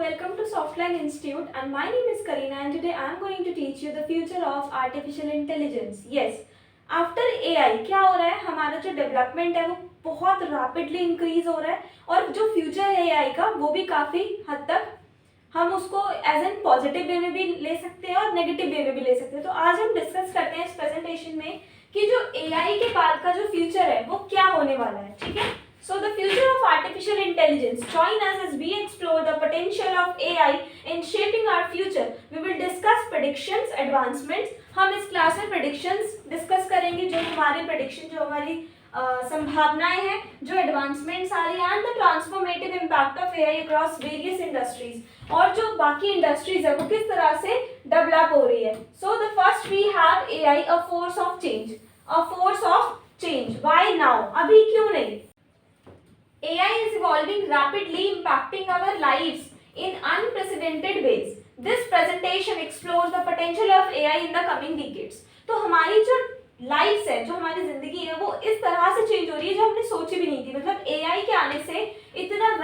welcome to Softline Institute and my name is Karina and today I am going to teach you the future of artificial intelligence. Yes, after AI क्या हो रहा है, हमारा जो development है वो बहुत रैपिडली इंक्रीज हो रहा है और जो फ्यूचर है AI का वो भी काफ़ी हद तक हम उसको एज एन पॉजिटिव वे में भी ले सकते हैं और नेगेटिव वे में भी ले सकते हैं. तो आज हम डिस्कस करते हैं इस प्रेजेंटेशन में कि जो AI के बाद का जो फ्यूचर है वो क्या होने वाला है. ठीक है. So the future of artificial intelligence. Join us as we explore the potential of AI in shaping our future. We will discuss predictions, advancements. हम इस क्लास में predictions discuss करेंगे, जो हमारी prediction, जो हमारी संभावनाएं हैं, जो advancements आ रही हैं, and the transformative impact of AI across various industries. और जो बाकी industries है वो किस तरह से develop हो रही है. So the first we have AI, a force of change. A force of change. Why now? अभी क्यों नहीं? AI is evolving rapidly, impacting our lives in unprecedented ways. This presentation explores the potential of AI in the coming decades. तो हमारी जो lives है, जो हमारी जिंदगी है, वो इस तरह से चेंज हो रही है जो हमने सोची भी नहीं थी. मतलब AI के आने से इतना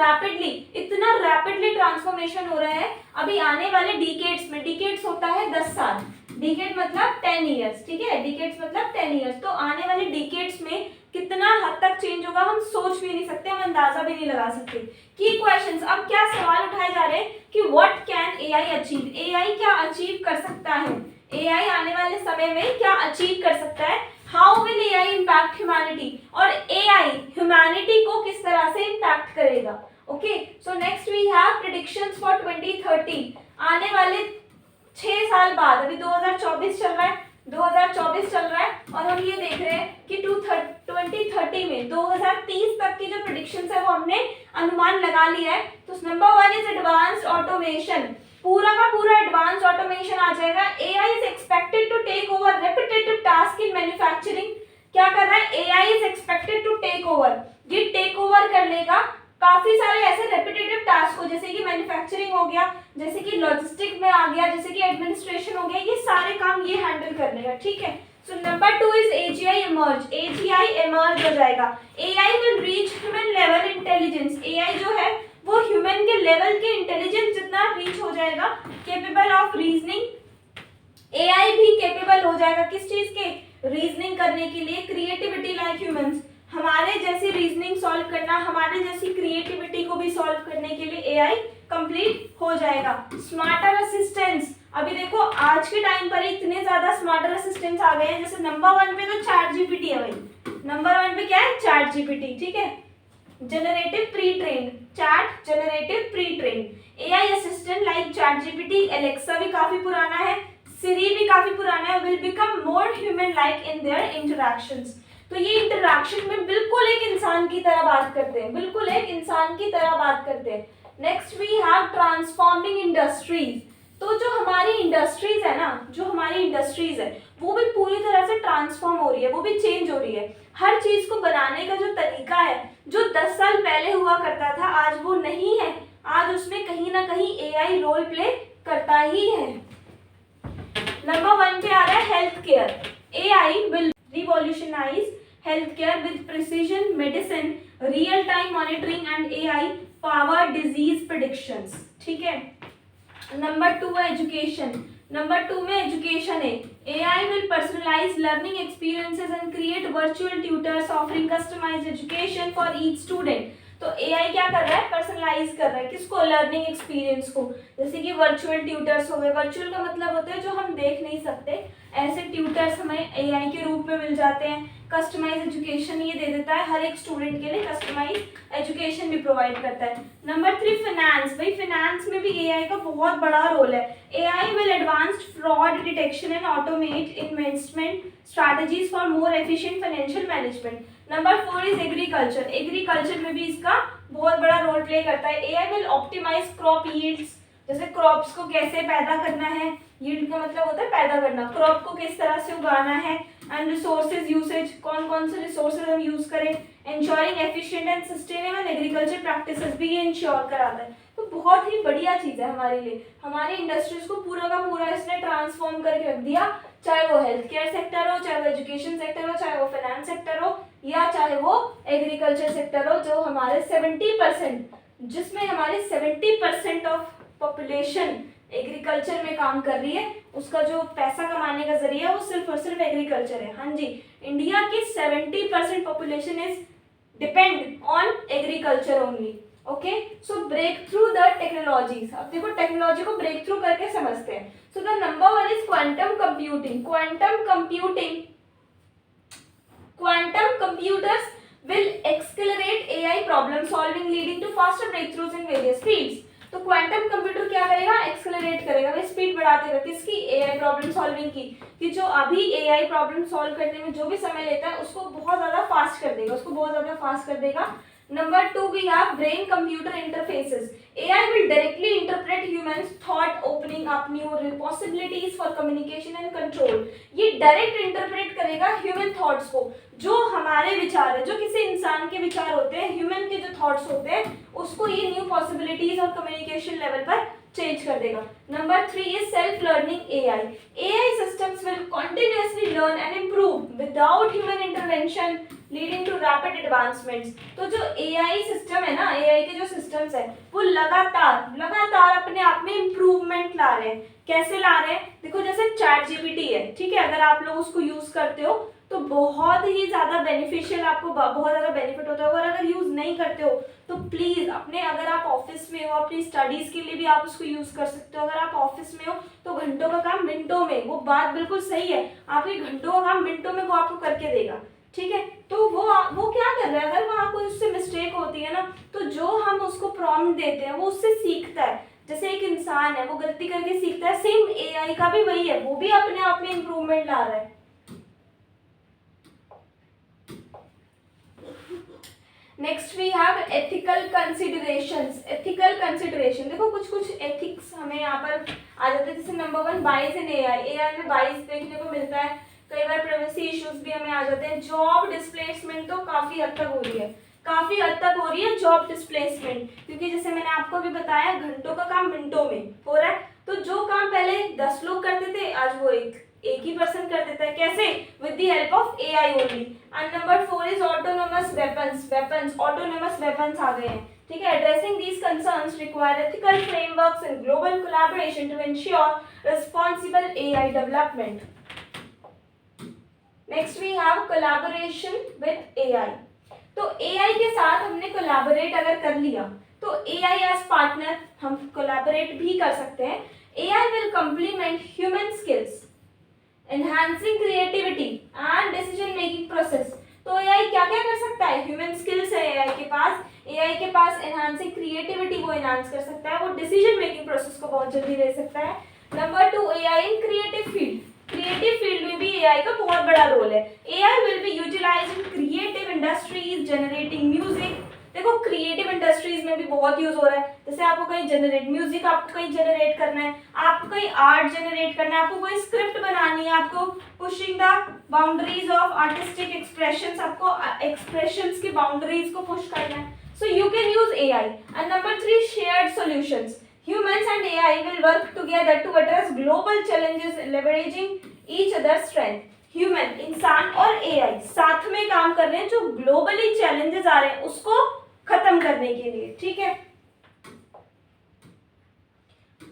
रैपिडली ट्रांसफॉर्मेशन हो रहा है. अभी आने वाले डिकेड्स में, डिकेड्स होता है 10 साल, डिकेड मतलब 10 इयर्स. ठीक है, डिकेड्स मतलब 10 इयर्स. तो आने वाले डिकेड्स में कितना हद तक चेंज होगा हम सोच भी नहीं सकते, हम अंदाजा भी नहीं लगा सकते. की क्वेश्चंस, अब क्या सवाल उठाए जा रहे हैं कि what can AI achieve. AI क्या अचीव कर सकता है, AI आने वाले समय में क्या अचीव कर सकता है. How will AI impact humanity, और AI ह्यूमैनिटी को किस तरह से इम्पैक्ट करेगा. Okay, so next we have predictions for 2030. आने वाले 6 साल बाद, अभी 2024 चल रहा है, 2024 चल रहा है और हम ये देख रहे हैं कि 2030 में 2030 तक की जो प्रेडिक्शंस है वो हमने अनुमान लगा लिया है. तो नंबर 1 इज एडवांस्ड ऑटोमेशन. पूरा का पूरा एडवांस्ड ऑटोमेशन आ जाएगा. AI is expected to take over repetitive task in manufacturing. क्या कर रहा है, AI is expected to take over. ये टेक ओवर कर लेगा काफी सारे ऐसे रेपिटेटिव टास्क हो, जैसे कि मैन्युफैक्चरिंग हो गया, जैसे कि लॉजिस्टिक में आ गया, जैसे कि एडमिनिस्ट्रेशन हो गया. ये सारे काम ये हैंडल कर लेगा. ठीक है. So number 2 is AGI emerge. AGI emerge हो जाएगा. AI will reach human level intelligence. AI जो है वो ह्यूमन के लेवल के इंटेलिजेंस जितना रीच हो जाएगा. Capable of reasoning. AI भी केपेबल हो जाएगा किस चीज के, रीजनिंग करने के लिए. क्रिएटिविटी लाइक ह्यूमंस, हमारे जैसी रीजनिंग सॉल्व करना, हमारे जैसी क्रिएटिविटी को भी सॉल्व करने के लिए AI कंप्लीट हो जाएगा. स्मार्टर असिस्टेंट्स, अभी देखो आज के टाइम पर इतने ज्यादा स्मार्टर असिस्टेंट्स आ गए हैं. जैसे नंबर 1 पे तो चैट जीपीटी है भाई. नंबर 1 पे क्या है, चैट जीपीटी. ठीक है. Generative pre train, chat generative pre train. AI assistant like chat GPT, Alexa भी काफी पुराना है, सिरी भी काफी पुराना है. Will become more human like in their interactions. तो ये इंटरैक्शन में बिल्कुल एक इंसान की तरह बात करते हैं, बिल्कुल एक इंसान की तरह बात करते हैं. Next we have transforming industries. तो जो हमारी इंडस्ट्रीज है ना, जो हमारी इंडस्ट्रीज है वो भी पूरी तरह से ट्रांसफॉर्म हो रही है, वो भी चेंज हो रही है. हर चीज को बनाने का जो तरीका है, जो 10 साल पहले हुआ करता था आज वो नहीं है. आज उसमें कहीं ना कहीं AI रोल प्ले करता ही है. नंबर 1 पे आ रहा है health care. AI will revolutionize healthcare with precision medicine, real-time monitoring and AI-powered disease predictions. ठीक है. नंबर 2 है एजुकेशन. नंबर 2 में एजुकेशन है. AI will personalize learning experiences and create virtual tutors offering customized education for each student. तो AI क्या कर रहा है, पर्सनलाइज कर रहा है किसको, लर्निंग एक्सपीरियंस को. जैसे कि वर्चुअल ट्यूटर्स हो गए. वर्चुअल का मतलब होता है जो हम देख नहीं सकते, ऐसे ट्यूटर्स हमें AI के रूप में मिल जाते हैं. कस्टमाइज एजुकेशन ये दे देता है, हर एक स्टूडेंट के लिए कस्टमाइज एजुकेशन भी प्रोवाइड करता है. Number 3 finance. भाई फाइनेंस में भी AI का बहुत बड़ा रोल है. AI will advanced fraud detection and automate investment strategies for more efficient financial management. Number 4 is agriculture. Agriculture में भी इसका बहुत बड़ा रोल प्ले करता है. AI will optimise crop yields. जैसे क्रॉप्स को कैसे पैदा करना है, यील्ड का मतलब होता है पैदा करना, क्रॉप को किस तरह से उगाना है. एंड रिसोर्सेज यूसेज, कौन कौन से रिसोर्सेज हम यूज करें. Ensuring efficient and sustainable agriculture practices भी ये इंश्योर कराता है. तो बहुत ही बढ़िया चीज है हमारे लिए. हमारी इंडस्ट्रीज को पूरा का पूरा इसने ट्रांसफॉर्म करके रख दिया. चाहे वो हेल्थ केयर सेक्टर हो, चाहे वो एजुकेशन सेक्टर हो, चाहे वो फाइनेंस सेक्टर हो, या चाहे वो एग्रीकल्चर सेक्टर हो, जो हमारे 70%, जिसमें हमारे 70% ऑफ पॉपुलेशन एग्रीकल्चर में काम कर रही है, उसका जो पैसा कमाने का जरिया है वो सिर्फ और सिर्फ एग्रीकल्चर है। हाँ जी, इंडिया की 70% population is depend on agriculture only. Okay, so break through the technologies. अब देखो टेक्नोलॉजी को ब्रेक थ्रू करके समझते हैं। So the number one is quantum computing. Quantum computers will accelerate AI problem solving leading to faster breakthroughs in various fields। तो quantum computer क्या करेगा, accelerate करेगा, वो स्पीड बढ़ा देगा किसकी, एआई प्रॉब्लम सॉल्विंग की। कि जो अभी एआई प्रॉब्लम सॉल्व करने में जो भी समय लेता है उसको बहुत ज्यादा फास्ट कर देगा, उसको बहुत ज्यादा फास्ट कर देगा। Number two, we have brain computer interfaces. AI will directly interpret humans thought, opening up new possibilities for communication and control। ये डायरेक्ट इंटरप्रेट करेगा ह्यूमन थॉट्स को, जो हमारे विचार है, जो किसी इंसान के विचार होते हैं, ह्यूमन के जो थॉट्स होते हैं, उसको ये न्यू पॉसिबिलिटीज और कम्युनिकेशन लेवल पर चेंज कर देगा। Number three is self learning AI. AI systems will continuously learn and improve without human intervention leading to rapid advancements. तो जो एआई सिस्टम है ना, एआई के जो सिस्टम्स है वो लगातार अपने आप में इम्प्रूवमेंट ला रहे हैं। कैसे ला रहे हैं, देखो जैसे चैट जीपीटी है, ठीक है, अगर आप लोग उसको यूज करते हो तो बहुत ही ज्यादा बेनिफिशियल, आपको बहुत ज्यादा बेनिफिट होता है। और अगर यूज नहीं करते हो तो प्लीज अपने, अगर आप ऑफिस में हो, अपनी स्टडीज के लिए भी आप उसको यूज कर सकते हो। अगर आप ऑफिस में हो तो घंटों का काम मिनटों में, वो बात बिल्कुल सही है, आपके घंटों का काम मिनटों में वो आपको करके देगा, ठीक है। तो वो क्या कर रहा है, अगर वहाँ कोई उससे मिस्टेक होती है ना, तो जो हम उसको प्रॉम्प्ट देते हैं वो उससे सीखता है। जैसे एक इंसान है वो गलती करके सीखता है, सेम एआई का भी वही है, वो भी अपने आप में इम्प्रूवमेंट ला रहा है। Next we have ethical considerations. Ethical consideration, देखो कुछ एथिक्स हमें यहाँ पर आ जाते हैं। जैसे नंबर वन, बाइस इन एआई। एआई में बाइस देखने को मिलता है, कई बार प्राइवेसी इश्यूज भी हमें आ जाते हैं। जॉब डिस्प्लेसमेंट तो काफी हद तक हो रही है जॉब डिस्प्लेसमेंट, क्योंकि जैसे मैंने आपको भी बताया घंटों का काम मिनटों में हो रहा है। तो जो काम पहले 10 लोग करते थे, आज वो एक ही पर्सन कर देता है। कैसे, with the help of AI only. And number four is autonomous weapons. Autonomous weapons आ गए हैं, ठीक है। Addressing these concerns require ethical frameworks and global collaboration to ensure responsible AI development. Next we have collaboration with AI. तो AI के साथ हमने collaborate अगर कर लिया तो एआई एज पार्टनर हम कोलैबोरेट भी कर सकते हैं। AI will complement human skills, enhancing creativity and decision making process. तो एआई क्या क्या कर सकता है, ह्यूमन स्किल्स है एआई के पास एनहांसिंग क्रिएटिविटी वो एनहांस कर सकता है, वो डिसीजन मेकिंग प्रोसेस को बहुत जल्दी दे सकता है। Number two, AI in creative field में भी एआई का बहुत बड़ा रोल है। AI will be utilised in creative industries generating music. देखो क्रिएटिव इंडस्ट्रीज में भी बहुत यूज हो रहा है। जैसे आपको कहीं म्यूजिक आपको कहीं जनरेट करना है, आपको कहीं आर्ट जनरेट करना है, आपको कोई स्क्रिप्ट बनानी है, आपको pushing the boundaries of artistic expressions, आपको एक्सप्रेशंस की बाउंड्रीज को पुश करना है, so you can use AI. And number three, shared solutions. Humans and AI will work together to address global challenges, leveraging each other's strength. Human, इंसान और AI साथ में काम कर रहे हैं जो ग्लोबली चैलेंजेस आ रहे हैं उसको खत्म करने के लिए, ठीक है।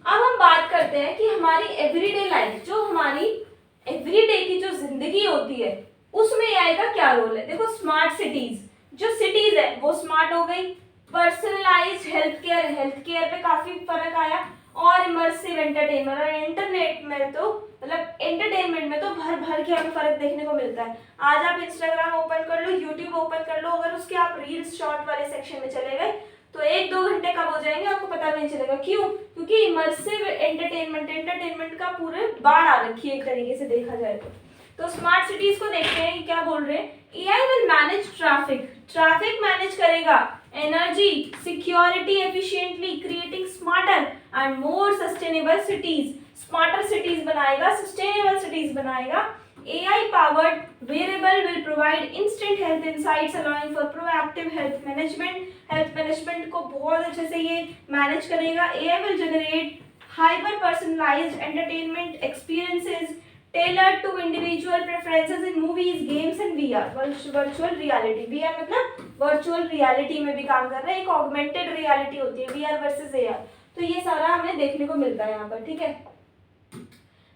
अब हम बात करते हैं कि हमारी एवरीडे लाइफ, जो हमारी एवरीडे की जो जिंदगी होती है उसमें एआई का क्या रोल है। देखो स्मार्ट सिटीज, जो सिटीज है वो स्मार्ट हो गई। पर्सनलाइज्ड हेल्थ केयर पे काफी फर्क आया। और इमर्सिव एंटरटेनमेंट, और इंटरनेट में तो मतलब एंटरटेनमेंट में तो भर के हमें फर्क देखने को मिलता है। आज आप इंस्टाग्राम ओपन कर लो, यूट्यूब ओपन कर लो, अगर उसके आप रील्स शॉर्ट वाले सेक्शन में चले गए तो 1-2 घंटे कब हो जाएंगे आपको पता भी नहीं चलेगा। क्यों, क्योंकि इमर्सिव एंटरटेनमेंट का पूरे बाढ़ आ रखी है एक तरीके से देखा जाए तो स्मार्ट सिटीज को देखते हैं क्या बोल रहे हैं। AI will manage traffic manage करेगा, energy security efficiently, creating smarter and more sustainable cities. Smarter cities बनाएगा, सस्टेनेबल सिटीज बनाएगा। AI powered wearable will provide instant health insights allowing for proactive health management। Health management को बहुत अच्छे से ये manage करेगा। AI will generate hyper personalized entertainment experiences tailored to individual preferences in movies, games and VR। virtual reality, VR मतलब virtual reality में भी काम कर रहा है। एक ऑगमेंटेड रियलिटी होती है VR वर्सेस AR। तो ये सारा हमें देखने को मिलता है यहाँ पर, ठीक है।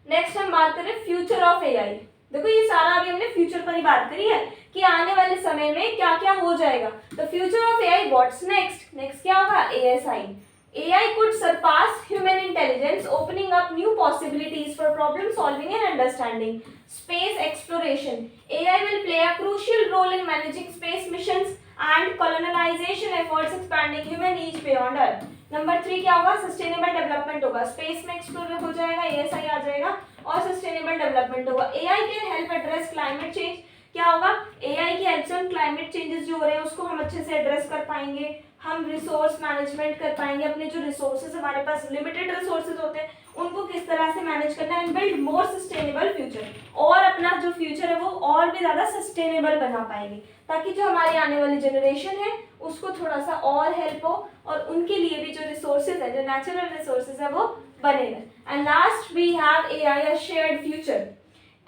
नेक्स्ट हम बात करें फ्यूचर ऑफ एआई। देखो ये सारा अभी हमने फ्यूचर पर ही बात करी है कि आने वाले समय में क्या क्या हो जाएगा। तो future of AI, what's next? Next क्या होगा? ASI. AI could surpass human intelligence, opening up new possibilities for problem solving and understanding. Space exploration. AI will play a crucial role in managing space missions and colonization efforts, expanding human reach beyond Earth. Number 3 क्या होगा? Sustainable development होगा। Space में explore हो जाएगा, ASI आ जाएगा और sustainable development होगा। AI can help address climate change. क्या होगा? AI की हेल्प से हम क्लाइमेट चेंजेस जो हो रहे हैं उसको हम अच्छे से एड्रेस कर पाएंगे, हम रिसोर्स मैनेजमेंट कर पाएंगे, अपने जो रिसोर्सेज हमारे पास लिमिटेड रिसोर्सेज होते हैं उनको किस तरह से मैनेज करना है, and build more sustainable future, और अपना जो फ्यूचर है वो और भी ज़्यादा सस्टेनेबल बना पाएंगे ताकि जो हमारी आने वाली जनरेशन है उसको थोड़ा सा और हेल्प हो और उनके लिए भी जो रिसोर्सेज है, जो नेचुरल रिसोर्सेज है वो बने रहे। And last we have AI a shared future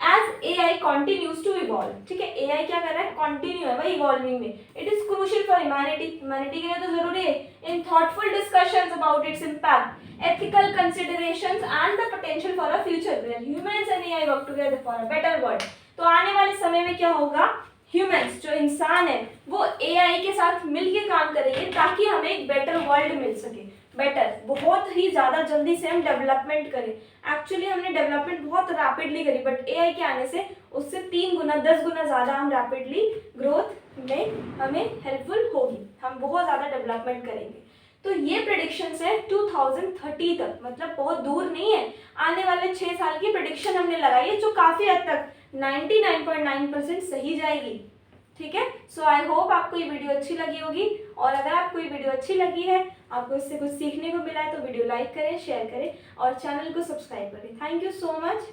as AI continues to evolve. ठीक है, एआई क्या कर रहा है? कंटिन्यू है भाई इवॉल्विंग में। It is crucial for humanity के लिए तो जरूरी है in thoughtful discussions about its impact, ethical considerations and the potential for a future where humans and AI work together for a better world। तो आने वाले समय में क्या होगा? ह्यूमंस जो इंसान है वो एआई के साथ मिलकर काम करेंगे ताकि हमें एक बेटर वर्ल्ड मिल सके। बेटर, बहुत ही ज़्यादा जल्दी से हम डेवलपमेंट करें। एक्चुअली हमने डेवलपमेंट बहुत रैपिडली करी, बट एआई के आने से उससे 3 गुना 10 गुना ज़्यादा हम रैपिडली ग्रोथ में हमें हेल्पफुल होगी, हम बहुत ज़्यादा डेवलपमेंट करेंगे। तो ये प्रेडिक्शंस है 2030 तक, मतलब बहुत दूर नहीं है, आने वाले 6 साल की प्रेडिक्शन हमने लगाई है जो काफ़ी हद तक 99.9% सही जाएगी। ठीक है, सो आई होप आपको ये वीडियो अच्छी लगी होगी, और अगर आपको ये वीडियो अच्छी लगी है, आपको इससे कुछ सीखने को मिला है, तो वीडियो लाइक करें, शेयर करें और चैनल को सब्सक्राइब करें। Thank you so much.